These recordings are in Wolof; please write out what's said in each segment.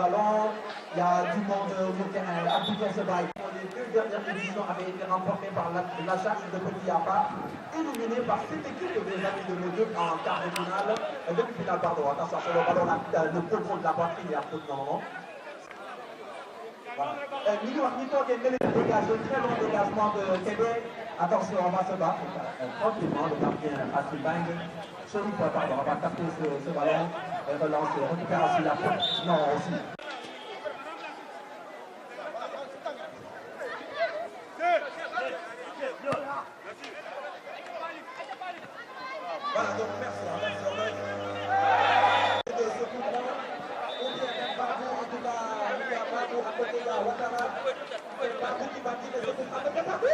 ballon. Il y a du monde au terrain. Appliquer ce bail. Les deux dernières éditions avaient été remportées par l'Ajax de Petit Yapa, éliminé par cette équipe des amis de Modio en quart de finale. Demi-finale, pardon. Attention, sur le ballon, le contrôle de la poitrine est un peu de moment. Voilà. Nito qui est dégage, un très long dégagement de Québec. Attention, on va se battre tranquillement. Le gardien Asibang. Pardon, on va taper ce ballon. Relance, récupération, la faute. Non, aussi. Voilà, donc merci. De ce coup de main, on vient même Babou, en tout cas, il y a Babou à côté de Ouattara. C'est Babou qui va tirer ce coup de main. Mais Babou!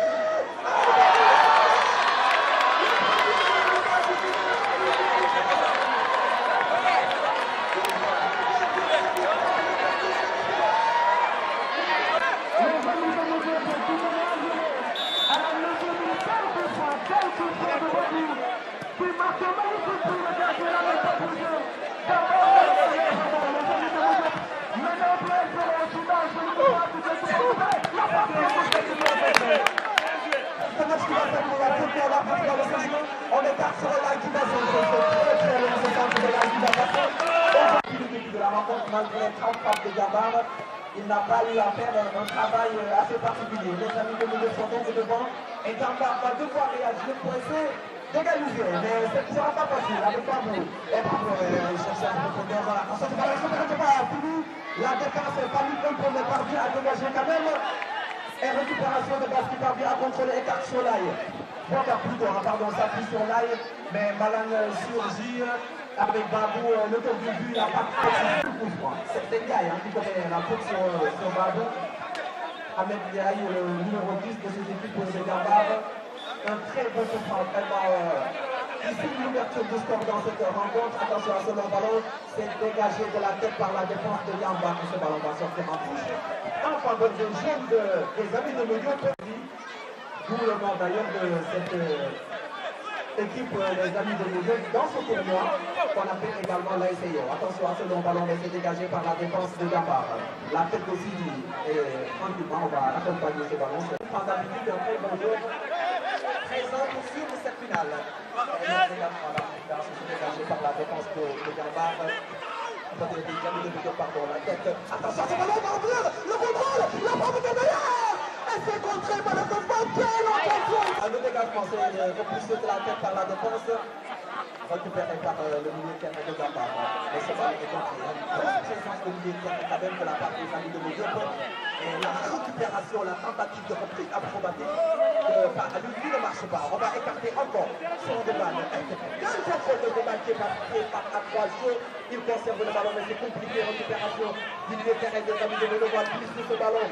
On écarte sur la liquidation, c'est très long ce centre de la liquidation. De la rencontre, malgré 30 frappes de Gabard, il n'a pas eu à faire un travail assez particulier. Les amis de Moudou sont donc devant et Gabard va devoir réagir pour essayer d'égaliser. Mais ce ne sera pas facile avec Babou. Et Babou cherche un peu de profondeur. Attention, c'est pas fini. La défense est pas mise contre le parvient à dégager quand même. Et récupération de base qui parvient à contrôler écart sur l'ail. Pardon, s'appuie sur l'ail, mais Malang surgit avec Babou, le tour du but, il n'a pas de c'est Ndiaye qui connaît la faute sur Babou. Ahmed Ndiaye, le numéro 10 de ses équipes de Gambard. Un très bon coup franc, vraiment ici l'ouverture du score dans cette rencontre. Attention à ce long ballon, c'est dégagé de la tête par la défense de Yamba. Ce ballon va sortir en touche. En faveur des jeunes des amis de Modio. D'où le nom d'ailleurs de cette équipe, les amis de Modio, dans ce tournoi qu'on appelle également l'ASEO. Attention à ce long ballon, mais c'est dégagé par la défense de Gambard. La tête de Sidi. Et tranquillement, on va accompagner ce ballon. En d'habitude, un très bon joueur présent pour suivre cette finale. Et également, la c'est dégagé par la défense de Gambard. Des amis de Modio, pardon, la tête. Attention à ce ballon, on va ouvrir le contrôle, la frappe de meilleure. C'est contré par le contrôle. Le dégagement, c'est repoussé de la tête par la défense, récupéré par le milieu de terrain de Gambard. Mais ce ballon est contré. Une grosse présence de milieu de terrain quand même de la part des amis de Modio. Et la récupération, la tentative de reprise acrobatique, lui ne marche pas. On va écarter encore son débat. Quel contrôle de débat qui est par à 3 jeux. Il conserve le ballon, mais c'est compliqué. Récupération du milieu de terrain des amis de Modio. On va glisser ce ballon.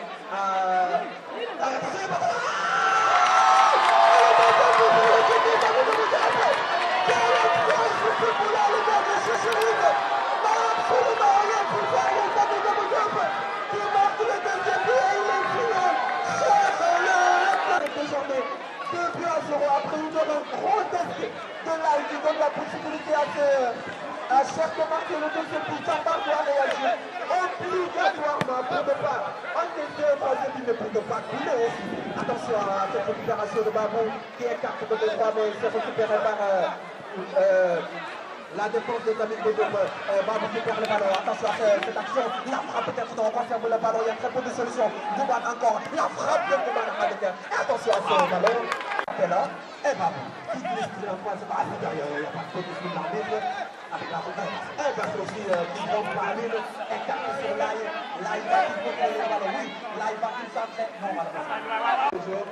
Après une heure, un gros test de l'ail qui donne la possibilité à chaque marquer le deuxième but. Gambard doit réagir obligatoirement pour ne pas encaisser un troisième but, mais pour ne pas couler aussi. Attention à cette récupération de Babou qui écarte de droit, mais c'est récupéré par la défense des amis de Babou qui perd le ballon. Attention à cette action. La frappe peut-être, on conserve le ballon. Il y a très peu de solutions. Douban encore. La frappe de Douban à l'écart. Et attention à ce ballon. Et là, et Babou qui glisse un point, c'est pas à l'intérieur. Il n'y a pas de faute de l'arbitre. Avec la route. Et Babou aussi qui monte par la ligne. Écarte sur l'ail. L'ail va qui contrôler le ballon. Oui, l'ail va qui s'entraîne. Non, malheureusement.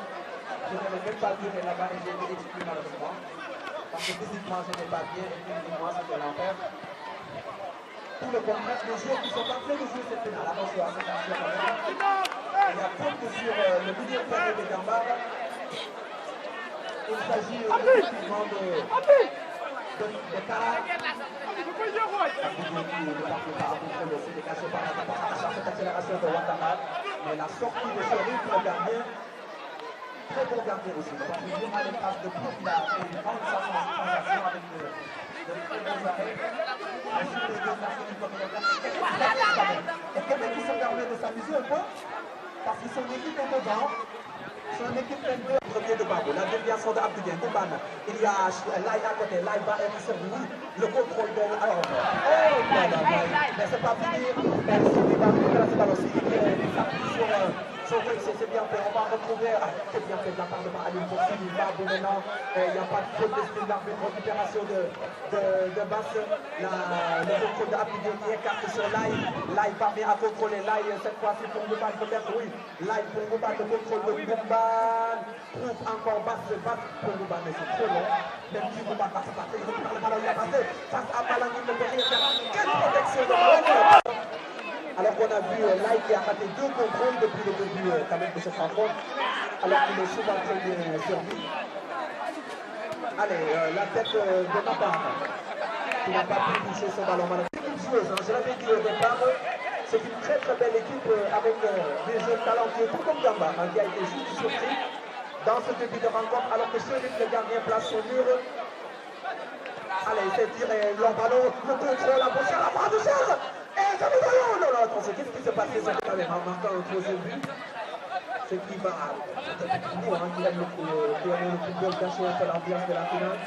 Je n'avais même pas vu là-bas et j'ai été exclu malheureusement. Parce que physiquement, je n'ai pas bien, et physiquement, c'était l'enfer. Tout le contraire, les joueurs qui sont en train de jouer cette finale. Attention à cette action quand même. Il y a faute sur le milieu de terrain de Gambard. Il s'agit effectivement de Kara. C'est dégagé par la attention à cette accélération de Ouattara. Mais la sortie de ce rythme gardien. Très bon gardien aussi. Donc, il y a des passes de coupe. Il a fait une grande transaction avec de très bons arrêts. Ensuite, les deux personnes qui peuvent regarder. Et permet de s'amuser un peu parce que son équipe est devant. Son équipe est de premier de Babou, la déviation de Abdoudien, Koumbana. Il y a Lai à côté, Lai va être servi. Le contrôle de. Alors, mais c'est pas fini. Il va récupérer ce ballon aussi. Il s'appuie sur c'est bien fait. On va retrouver. C'est bien fait de la part de Aline pour suivre Babou maintenant. Il n'y a pas de faute d'esprit d'arbitre. Récupération de Basse. Le contrôle de Abdoudien qui écarte sur Lai. Lai parvient à contrôler. Lai cette fois-ci pour Mouban peut-être, oui. Lai pour Mouban, le contrôle de Mouban. Trouve encore Basse pour Mouban, mais c'est trop long. Même si Mouban passe à passer, il récupère le ballon, il a passé face à Palangui, ne peut rien faire. Quelle protection de ballon! Alors qu'on a vu Lai qui a raté 2 contrôles depuis le début quand même de cette rencontre, alors qu'il est souvent très bien servi. Allez, la tête de Mabam, qui n'a pas pu toucher ce ballon. C'est une joueuse, je l'avais dit au départ. C'est une très très belle équipe avec des jeunes talentueux, tout comme Gamba, qui a été juste surpris dans ce début de rencontre, alors que Chérif, le gardien, place son mur. Allez, c'est tiré, leur ballon, le contrôle, la pochette, la part de Charles. Et ça le ballon. Non, non, attention, qu'est-ce qui s'est passé? En marquant un troisième but, c'est qui va, qui aime le football caché, c'est l'ambiance de la finale.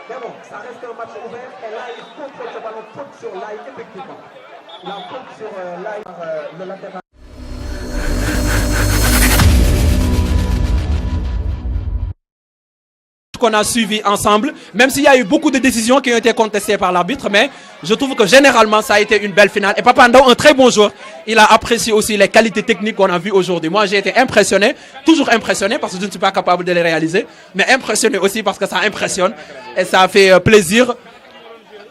Mais bon, ça reste un match ouvert, et là, il contrôle ce ballon, faute sur Lai, effectivement. La faute sur le latéral. Qu'on a suivi ensemble, même s'il y a eu beaucoup de décisions qui ont été contestées par l'arbitre, mais je trouve que généralement ça a été une belle finale. Et Papa Ndao, un très bon joueur, il a apprécié aussi les qualités techniques qu'on a vues aujourd'hui. Moi j'ai été impressionné, toujours impressionné parce que je ne suis pas capable de les réaliser, mais impressionné aussi parce que ça impressionne et ça a fait plaisir.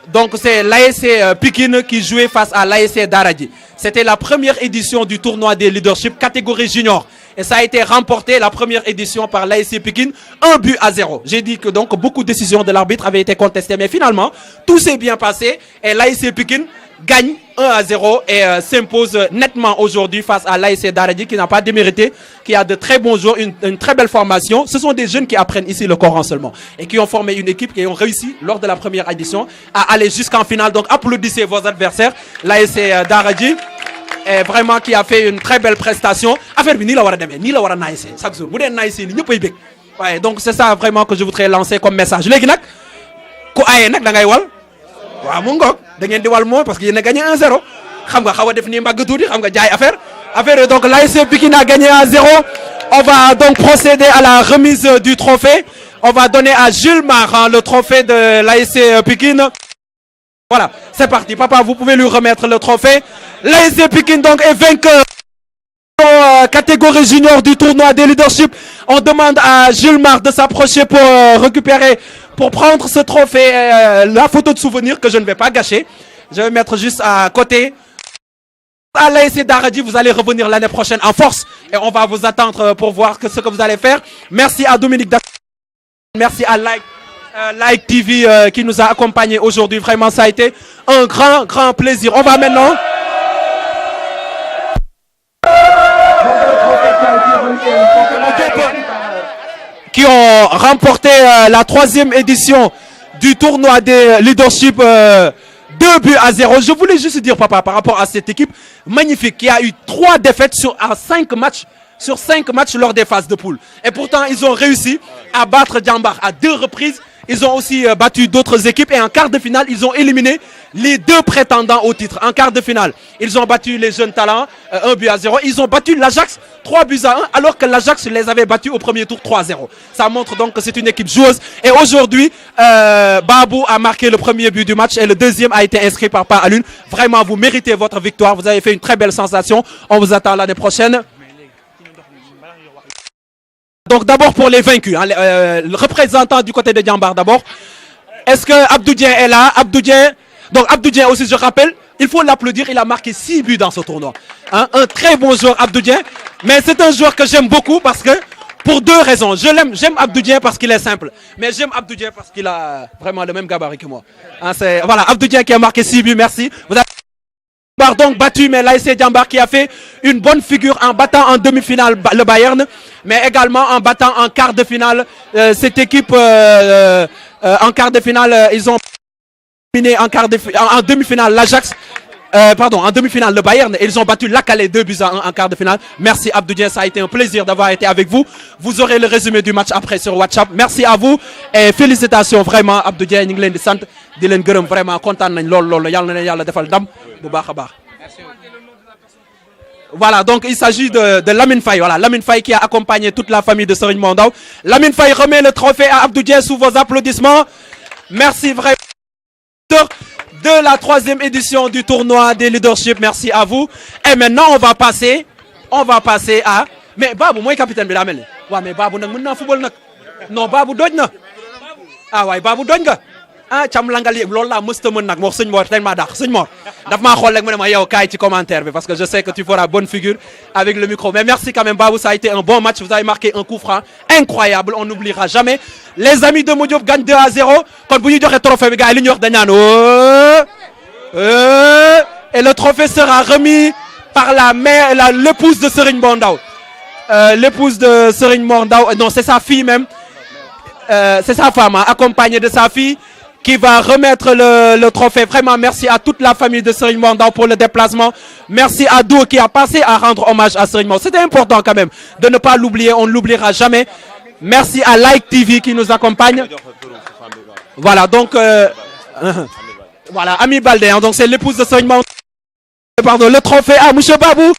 Donc c'est l'ASC Pikine qui jouait face à l'ASC Daradji. C'était la première édition du tournoi des leadership catégorie junior. Et ça a été remporté la première édition par l'ASC Pikine, 1-0. J'ai dit que donc beaucoup de décisions de l'arbitre avaient été contestées. Mais finalement, tout s'est bien passé et l'ASC Pikine gagne 1-0 et s'impose nettement aujourd'hui face à l'ASC Daradji qui n'a pas démérité, qui a de très bons joueurs, une très belle formation. Ce sont des jeunes qui apprennent ici le Coran seulement et qui ont formé une équipe qui ont réussi lors de la première édition à aller jusqu'en finale. Donc applaudissez vos adversaires, l'ASC Daradji. Et vraiment qui a fait une très belle prestation. Affaire bi ni la wara démé, ni la wara naïsé chaque jour. Bu dé naïsé ni ñeppay bëgg. Ouais, donc c'est ça vraiment que je voudrais lancer comme message. Légui nak ku ayé nak da ngay wal. Wa mu ngok da ngeen di wal mo parce que yéen a gagné 1-0. Xam nga xawa def ni mbag touti, xam nga jaay affaire. Affaire donc l'ASC Pikine a gagné 1-0. On va donc procéder à la remise du trophée. On va donner à Jules Mar le trophée de l'ASC Pikine. Voilà, c'est parti. Papa, vous pouvez lui remettre le trophée. L'ASC Pikine donc est vainqueur en catégorie junior du tournoi des leadership. On demande à Jules Mar de s'approcher pour récupérer, pour prendre ce trophée, la photo de souvenir que je ne vais pas gâcher. Je vais mettre juste à côté. À l'ASC Daradji, vous allez revenir l'année prochaine en force et on va vous attendre pour voir ce que vous allez faire. Merci à Dominique Dac. Merci à Like TV qui nous a accompagnés aujourd'hui. Vraiment, ça a été un grand plaisir. On va maintenant... qui ont remporté la 3e édition du tournoi des leadership 2-0. Je voulais juste dire, papa, par rapport à cette équipe magnifique qui a eu 3 défaites sur 5 matchs. Sur 5 matchs lors des phases de poule. Et pourtant, ils ont réussi à battre Djambar à 2 reprises. Ils ont aussi battu d'autres équipes. Et en quart de finale, ils ont éliminé les 2 prétendants au titre. En quart de finale, ils ont battu les jeunes talents 1-0. Ils ont battu l'Ajax 3-1 alors que l'Ajax les avait battus au premier tour 3-0. Ça montre donc que c'est une équipe joueuse. Et aujourd'hui, Babou a marqué le premier but du match et le deuxième a été inscrit par Pa Alune. Vraiment, vous méritez votre victoire. Vous avez fait une très belle sensation. On vous attend l'année prochaine. Donc d'abord pour les vaincus, hein, le représentant du côté de Djambar d'abord. Est-ce que Abdoudien est là? Abdoudien. Donc Abdoudien aussi, je rappelle, il faut l'applaudir, il a marqué 6 buts dans ce tournoi. Hein, un très bon joueur Abdoudien, mais c'est un joueur que j'aime beaucoup parce que, pour 2 raisons. J'aime Abdoudien parce qu'il est simple, mais j'aime Abdoudien parce qu'il a vraiment le même gabarit que moi. Hein, voilà, Abdoudien qui a marqué 6 buts, merci. Vous avez donc battu, mais l'ASC Djambar qui a fait une bonne figure en battant en demi-finale le Bayern, mais également en battant en quart de finale cette équipe. En quart de finale, ils ont éliminé en demi-finale l'Ajax. Pardon, en demi-finale le Bayern et ils ont battu La Calais 2-1 en quart de finale. Merci Abdou Dieng, ça a été un plaisir d'avoir été avec vous. Vous aurez le résumé du match après sur WhatsApp. Merci à vous et félicitations vraiment Abdou Dieng, ñu ngi leen di sant di leen gërëm vraiment kontaan nañ lool yàlla na leen yàlla defal ndam bu baax a baax. Voilà, donc il s'agit de Lamine Faye. Voilà, Lamine Faye qui a accompagné toute la famille de Serigne Mor Ndao. Lamine Faye remet le trophée à Abdou Dieng sous vos applaudissements. Merci vraiment de la 3e édition du tournoi des leaderships. Merci à vous. Et maintenant, on va passer à... Mais Babou, moi, capitaine bi daa mel ni. Waaw, mais Babou nag mën naa football nag. Non, Babou doj na. Ah waay, Babou doj nga. Ah cam langal yëg loolu laa mësta mën nag moo sëñ Mor tellement dàq sëñ Mor daf maa xool rek mu ne ma yow kaay ci commentaire bi parce que je sais que tu feras bonne figure avec le micro mais merci quand même Babou, ça a été un bon match, vous avez marqué un coup franc incroyable, on n'oubliera jamais. Les amis de Modiop gagnent 2-0 kon bu ñu joxe trophée bi gars yi li ñu wax dañ naan et le trophée sera remis par la mère, l'épouse de Serigne Mor Ndao. L'épouse de Serigne Mor Ndao, non c'est sa fille même, c'est sa femme accompagnée de sa fille qui va remettre le trophée. Vraiment, merci à toute la famille de Serigne Mor Ndao pour le déplacement. Merci à Do qui a passé à rendre hommage à Serigne Mor. C'était important quand même de ne pas l'oublier, on ne l'oubliera jamais. Merci à Like TV qui nous accompagne. Voilà, donc... voilà, Ami Baldé, hein, donc c'est l'épouse de Serigne Mor. Pardon, le trophée à Monsieur Babou.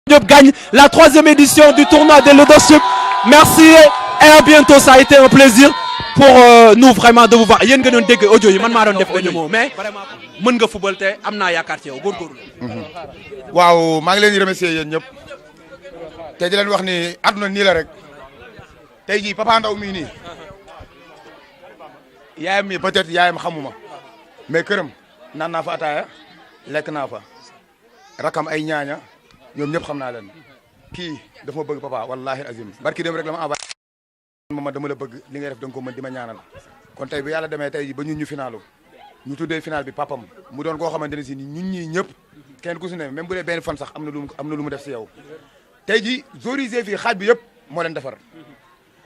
Diop gagne la 3e édition du tournoi des leaderships. Merci et à bientôt, ça a été un plaisir. Pour nous vraiment de vous voir yéen nga doon dégg audio yi man maa doon def audio mais mën nga football te am naa yaakaar ci yow góorgóorlu. waaw maa ngi leen di remercier yéen ñëpp te di leen wax ni àdduna nii la rek tey jii Papa Ndaw mii nii yaayam mi peut-être yaayam xamuma mais këram naan naa fa ataaya lekk naa fa rakam ay ñaaña ñoom ñëpp xam naa leen kii dafa ma bëgg papa wallahi azim barki dem rek la ma envoyé ma dama la bëgg li ngay def da nga ko mën di ma ñaanal kon tey bu yàlla demee tey ba ñun ñu finalu ñu tuddee final bi papam mu doon koo xamante ne si ñun ñii ñëpp kenn ku si ne même bu dee benn fan sax am na lu mu def si yow tey ji zorisé fii xaaj bi yëpp moo leen defar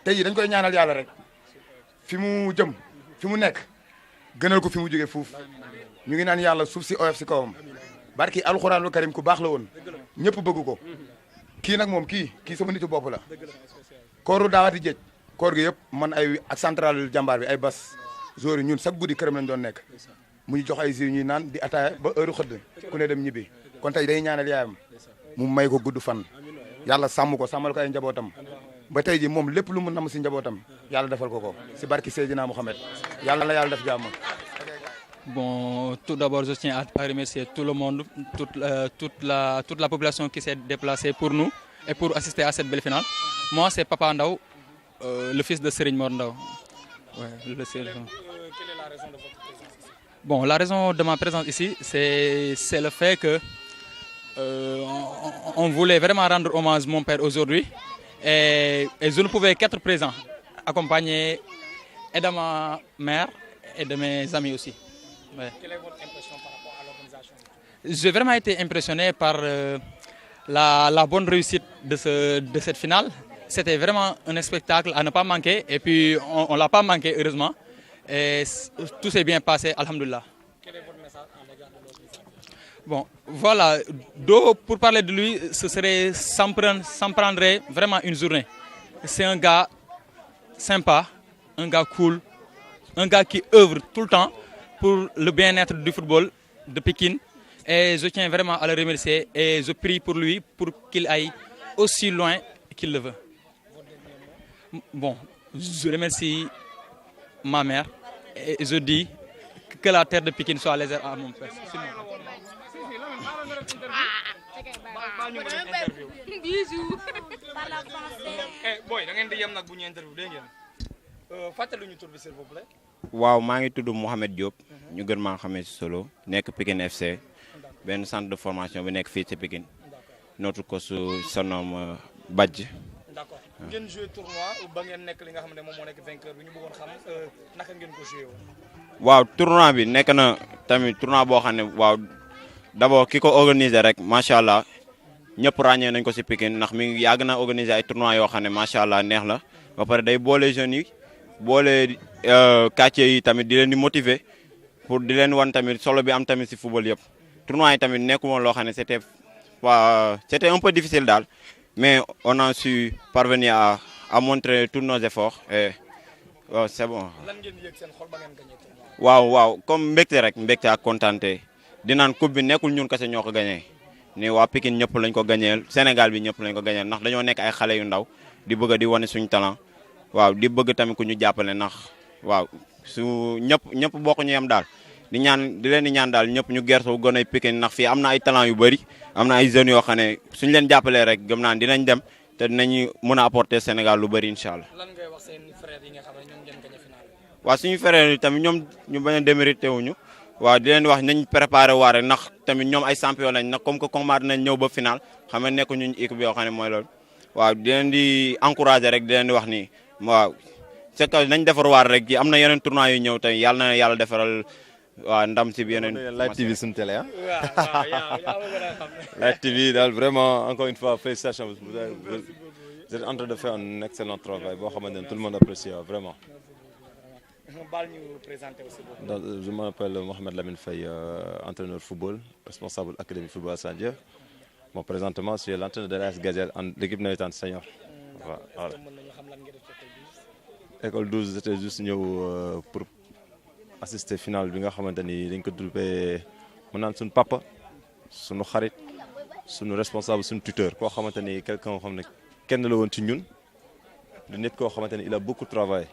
tey ji dañ koy ñaanal yàlla rek fi mu jëm fi mu nekk gënal ko fi mu jógee fuuf ñu ngi naan yàlla suuf si oyof si kawam barki alxuraanul karim ku baax la woon ñëpp bëgg ko kii nag moom kii sama nitu bopp la kooru daawati jéej koor gi yëpp man ay ak central jàmbaar bi ay bas jour ñun chaque guddi këram lañ doon nekk mu ñu jox ay jus ñuy naan di ataaya ba heure xëdd ku ne dem ñibbi kon tey day ñaanal yaayam mu may ko gudd fan yàlla sàmm ko sàmmal ko ay njabootam ba tey ji moom lépp lu mu nam si njabootam yàlla defal ko si barki Seydina Mohamed yàlla la yàlla def jàmm. Bon, tout d'abord, je tiens à remercier tout le monde, toute la population qui s'est déplacée pour nous et pour assister à cette belle finale. Moi, c'est Papa Ndao, le fils de Serigne Mor Ndao. Ouais, quelle est la raison de votre présence ici? Bon, la raison de ma présence ici, c'est le fait que on voulait vraiment rendre hommage à mon père aujourd'hui et je ne pouvais qu'être présent, accompagné et de ma mère et de mes amis aussi. Ouais. Quelle est votre impression par rapport à l'organisation? J'ai vraiment été impressionné par la bonne réussite de cette finale. C'était vraiment un spectacle à ne pas manquer et puis on ne l'a pas manqué heureusement. Et tout s'est bien passé, alhamdoulilah. Quel est votre message à l'égard de l'organisation? Bon, voilà. Do, pour parler de lui, ce serait s'en prendrait vraiment une journée. C'est un gars sympa, un gars cool, un gars qui œuvre tout le temps pour le bien-être du football de Pékin. Et je tiens vraiment à le remercier et je prie pour lui pour qu'il aille aussi loin qu'il le veut. Bon, je remercie ma mère et je dis que la terre de Pékin soit légère à mon père. Bisous. Boy, da ngeen di yem nag bu ñu interview dégg ngeen. Fàttali ñu tur bi s'il vous plaît. waaw maa ngi tudd Mouhamed Diop ñu gën maa xamee si solo nekk Pikine FC benn centre de formation bi nekk fii ci Pikine notre coach se nomme Badji. D'accord. Ngeen joué tournoi ba ngeen nekk li nga xam ne moom moo nekk vainqueur bi ñu bëggoon xam naka ngeen ko joué woon. waaw tournoi bi nekk na tamit tournoi boo xam ne waaw d'abord ki ko organiser rek macha allah ñëpp ràññee nañ ko si Pikine ndax mi ngi yàgg na organiser ay tournoi yoo xam ne macha allah neex la ba pare day boole jeunes yi boole quartier yi tamit di leen di motiver pour di leen wan tamit solo bi am tamit si football yëpp tournoi yi tamit nekku woon loo xam ne c'était un peu difficile daal mais on a su parvenir à montrer tous nos efforts et c'est bon. lan ngeen yëg seen xol ba ngeen gagné tournoi. waaw comme mbégte rek mbégte ak kontaante di naan coupe bi nekkul ñun kese ñoo ko gagné ni waa Pikine ñëpp lañ ko gagné Sénégal bi ñëpp lañ ko gagné ndax dañoo nekk ay xale yu ndaw di bëgg di wane suñu talent waaw di bëgg tamit ku ñu jàppale ndax waaw su ñëpp bokk ñu yem daal di leen di ñaan daal ñëpp ñu gersu gën a Pikine ndax fii am na ay talent yu bëri am na ay jeunes yoo xam ne suñu leen jàppalee rek gëm naan dinañ dem te dinañu mën a apporter Sénégal lu bëri incha allah. lan ngay wax seen frères yi nga xam ne ñoom ngeen gagné final bi. waaw suñu frères yi tamit ñoom ñu bañ a démérité wuñu waaw di leen wax nañ préparé waare ndax tamit ñoom ay champion lañ nag comme que combat nañ ñëw ba final xam nga nekku ñu équipe yoo xam ne mooy loolu waaw di leen di encouragé rek di leen di wax ni waaw c'est que nañ defar waar rek ji am na yeneen tournoi yu ñëw tamit yàlla na yàlla defaral waaw ndam si yeneen. Live TV suñu télé ah. waaw yaa ma gën a xam. Live TV daal vraiment encore une fois félicitations vous êtes en train de faire un excellent travail boo xamante ne tout le monde apprécie vraiment. baal ñu présenter aussi boobu. Donc, je m'appelle Mohamed Lamine Faye, entraîneur football, responsable académie football à Sandié. Bon, présentement, je suis l'entraîneur de l'AS Gazelle en l'équipe navétane senior. Voilà. École 12, j'étais juste ñëw pour assister finale bi nga xamante ni dañ ko duppee mu naan suñu papa suñu xarit suñu responsable suñu tuteur koo xamante ni quelqu'un xam ne kenn la woon ci ñun du nit koo xamante ni il a beaucoup travaillé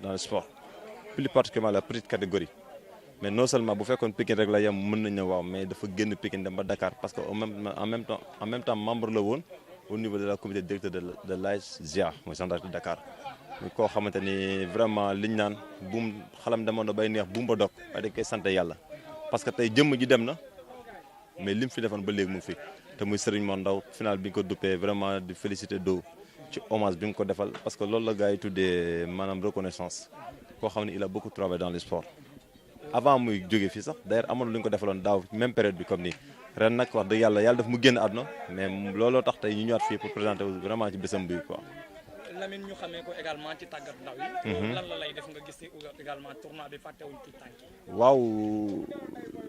dans le sport plus particulièrement la petite catégorie mais non seulement bu fekkoon Pikine rek la yem mën nañ ne waaw mais dafa génn Pikine dem ba Dakar parce que en même temps membre la woon au niveau de la comité directeur de l'AS GIA mooy gendarmerie de Dakar muy koo xamante ni vraiment liñ naan buum xalam demoon na bay neex buum ba dog waaye dañ koy sant yàlla parce que tey jëmm ji dem na mais lim fi defoon ba léegi mu fi te muy Serigne Mor Ndaw final bi ñu ko duppee vraiment di féliciter Do ci hommage bi mu ko defal parce que loolu la gars yi tuddee maanaam reconnaissance koo xam ne il a beaucoup travaillé dans le sport avant muy jógee fii sax d'ailleurs amoon lu ñu ko defaloon daaw même période bi comme nii ren nag wax dëgg yàlla def mu génn àdduna mais looloo tax tey ñu ñëwaat fii pour présenter vraiment ci bésam bi quoi. Lamine ñu xamee ko également ci tàggat ndaw yi. lan la lay def nga gis également tournoi bi fàttewuñ ci tànk yi. waaw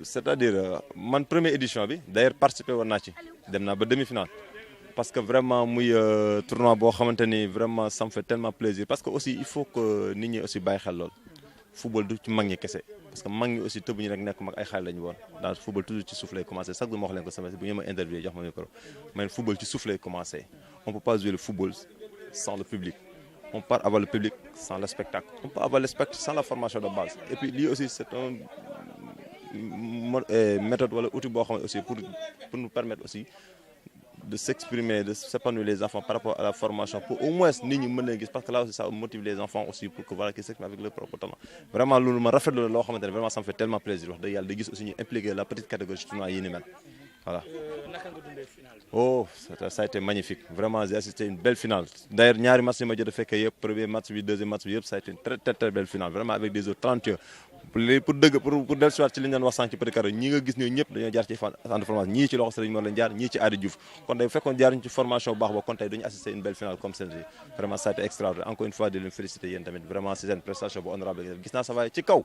c'est-à-dire man première édition bi d'ailleurs participé woon naa ci dem naa ba demi-finale parce que vraiment muy tournoi boo xamante ni vraiment ça me fait tellement plaisir parce que aussi il faut que nit ñi aussi bàyyi xel lool football du ci mag ñi kese parce que mag ñi aussi tëbuñu rek nekk mag ay xale lañu woon dans football toujours ci suuf lay commencé chaque jour ma wax leen ko sama bu ñu ma interviewé jox ma micro mais football ci suuf lay commencé on peut pas jouer le football sans le public on peut avoir le public sans le spectacle on peut avoir le spectacle sans la formation de base et puis lii aussi c'est un méthode wala outil boo xam ne aussi pour nous permettre aussi de s'exprimer de s'épanouir les enfants par rapport à la formation pour au moins nit ñi mën leen gis parce que là aussi ça motive les enfants aussi pour que voilà qu'ils s'expriment avec leur propre talent vraiment loolu ma rafetlu la loo xamante ne vraiment ça me fait tellement plaisir wax dëgg yàlla di gis aussi ñu impliquer la petite catégorie ci tournoi yi ni mel voilà. naka nga dundee final bi. Oh ça a été magnifique vraiment j'ai assisté à une belle finale d'ailleurs ñaari match yi ma jot a fekkee yëpp premier match bi deuxième match bi yëpp ça a été une très belle finale vraiment avec des joueurs talentueux pour dëgg pour dellusiwaat ci li ñu doon wax sànq ci petit carré ñi nga gis ñooñu ñëpp dañoo jaar ci centre de formation ñii ci loxo Serigne Mor lañ jaar ñii ci Adi Diouf kon tey bu fekkoon jaaruñ ci formation bu baax ba kon tey dañu assister une belle finale comme celle-ci vraiment ça a été extraordinaire encore une fois di leen féliciter yéen tamit vraiment c'est une prestation bu honorable gis naa sa waay ci kaw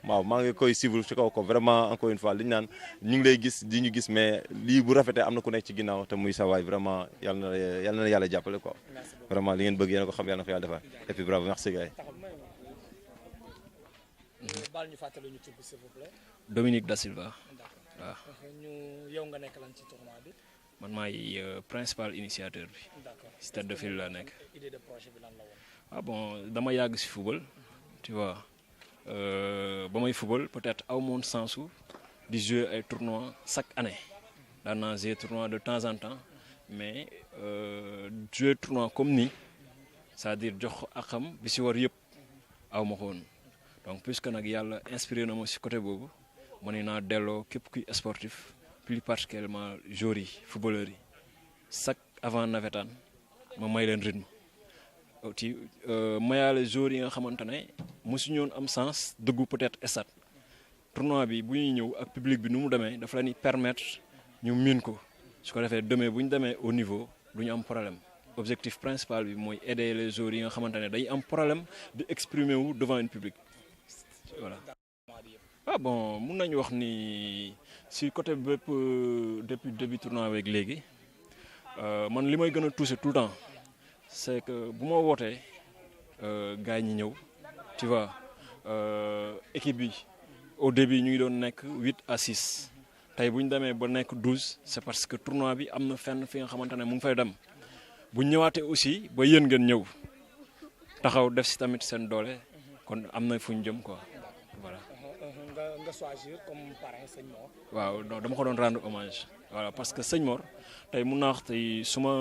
waaw maa ngi koy suivre ci kaw ko vraiment encore une fois li ñu naan ñu ngi lay gis di ñu gis mais lii bu rafetee am na ku nekk ci ginnaaw te muy sa waay vraiment yàlla na yàlla jàppale quoi vraiment li ngeen bëgg yéen a ko xam yàlla na ko yàlla defal et puis bravo merci gars yi. baal ñu fàttali ñu tudd s'il vous plaît. Dominique Da Silva. waaw ñu yow nga nekk lan ci tournoi bi. man maay principal initiateur bi. d'accord si tête de file la nekk. idée de projet bi lan la woon. ah bon dama yàgg si football tu vois ba may football peut-être aw moon sensu di jouer ay tournois chaque année daan naa jouer tournoi de temps en temps mais jouer tournoi comme nii c'est-à-dire jox akam bi si war yëpp aw ma ko woon donc puisque nag yàlla inspiré na ma si côté boobu ma ne naa delloo képp kuy sportif plus particulièrement joueurs yi footballeurs yi chaque avant navétane ma may leen rythme ci mayaale joueurs yi nga xamante ne mosu ñoon am sens dëggu peut-être stade tournoi bi bu ñuy ñëw ak public bi nu mu demee dafa leen di permettre ñu miin ko su ko defee demee bu ñu demee au niveau du ñu am problème objectif principal bi mooy aider les joueurs yi nga xamante ne dañuy am problème de exprimer wu devant un public voilà. ah bon mun nañu wax ni si côté bépp depuis début tournoi avec léegi man li may gën a touché tout le temps c'est que bu ma wootee gars yi ñi ñëw tu vois équipe bi au début ñu ngi doon nekk 8 à 6 tey bu ñu demee ba nekk 12 c'est parce que tournoi bi am na fenn fi nga xamante ne mu ngi fay dem bu ñu ñëwaatee aussi ba yéen ngeen ñëw taxaw def si tamit seen doole kon am na fu ñu jëm quoi voilà. nga choisir comme parrain Sëñ Mor. waaw non dama ko doon rendre hommage voilà parce que Sëñ Mor tey mun naa wax tey su ma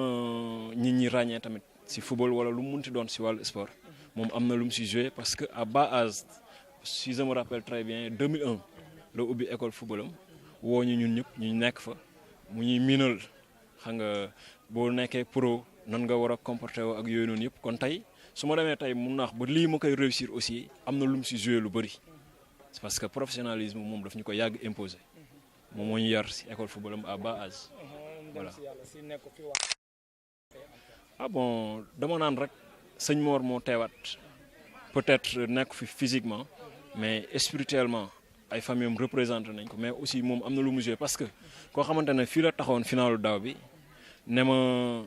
nit ñi ràññee tamit si football wala lu mu munti doon si wàllu sport moom am na lu mu si joué parce que à bas âge si je me rappelle très bien 2001 la ubbi école footballam woo ñu ñun ñëpp ñu nekk fa mu ñuy miinal xam nga boo nekkee pro nan nga war a comporter woo ak yooyu noonu yëpp kon tey su ma demee tey mun naa wax ba lii ma koy réussir aussi am na lu mu si joué lu bëri. C'est parce que professionnalisme moom daf ñu ko yàgg imposé moom moo ñu yar si école footballam à bas âge voilà. ah bon dama naan rek Sëñ Mor moo teewaat peut-être nekk fi physiquement mais spirituellement ay famille am représenté nañ ko mais aussi moom am na lu mu joué parce que koo xamante ne fii la taxawoon finalu daaw bi ne ma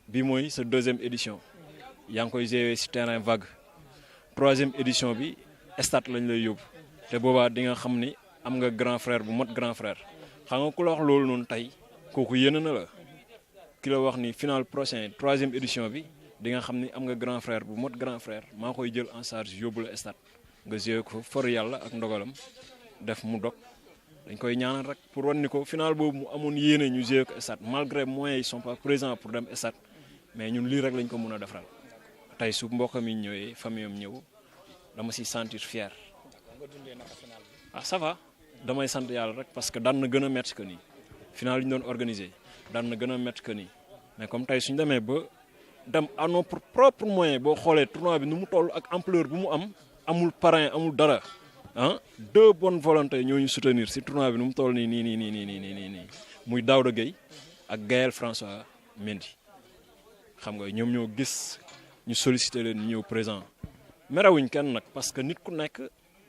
bi mooy sa 2e édition yaa ngi koy joué si terrain vague 3e édition bi stade lañ lay yóbbu. te boobaa di nga xam ni am nga grand frère bu mot grand frère xam nga ku la wax loolu noonu tey kooku yéene na la ki la wax ni final prochain 3e édition bi di nga xam ni am nga grand frère bu mot grand frère maa koy jël en charge yóbbu la stade nga joué ko for yàlla ak ndogalam def mu dog dañ koy ñaanal rek pour wan ni ko final boobu mu amoon yéene ñu joué ko stade malgré moyens yi sont pas présents pour dem stade mais ñun lii rek lañ ko mun a defaral tey su mbokkam yi ñëwee famille am ñëw dama si sentir fier. ah ça va damay sant yàlla rek parce que daan na gën a métti que nii final yi ñu doon organisé daan na gën a métti que nii mais comme tey suñu demee ba dem à nos propres moyens boo xoolee tournoi bi nu mu toll ak ampleur bu mu am amul parrain amul dara ah 2 bonnes volontés ñoo ñu soutenir si tournoi bi nu mu toll nii muy Daouda Gueye ak Gaël François Mendy xam nga ñoom ñoo gis ñu sollicité leen ñu ñëw présent merewuñ kenn nag parce que nit ku nekk.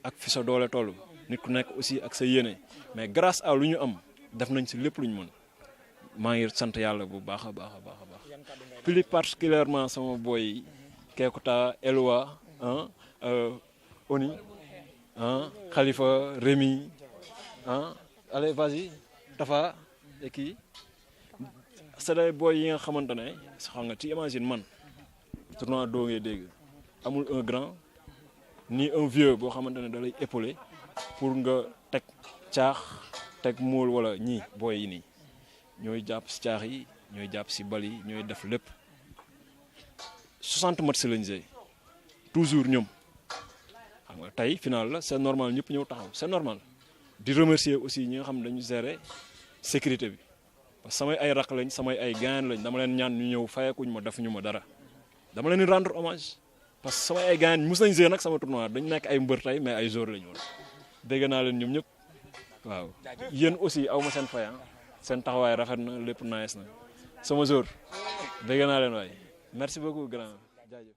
ak fi sa doole toll nit ku nekk aussi ak sa yéene mais grâce à lu ñu am def nañ si lépp lu ñu mën maa ngi sant yàlla bu baax a baax a baax a baax plus particulièrement sama boy Kekuta Elwa Oni Khalifa Rémi allez vas-y Tafa et kii c'est des boy yi nga xamante ne xam nga ci imagine man tournoi doo ngay dégg amul un grand ni un vieux boo xamante ne da lay épauler pour nga teg caax teg móol wala ñii booy yi nii ñooy jàpp si caax yi ñooy jàpp si bal yi ñooy def lépp 60 matchs lañ jëy toujours ñoom xam nga tey final la c'est normal ñëpp ñëw taxaw c'est normal di remercier aussi ñi nga xam ne dañu gérer sécurité bi parce que samay ay rakk lañ samay ay gain lañ dama leen ñaan ñu ñëw fayekuñ ma defuñu ma dara dama leen di rendre hommage. parce que sama ay gars yi mos nañu see nag sama tournoi dañu nekk ay mbër tey mais ay joueurs lañu woon dégg naa leen ñoom ñëpp waaw yéen aussi aw ma seen fay seen taxawaay rafet na lépp nice na sama joueur dégg naa leen waay merci beaucoup grand jaajëf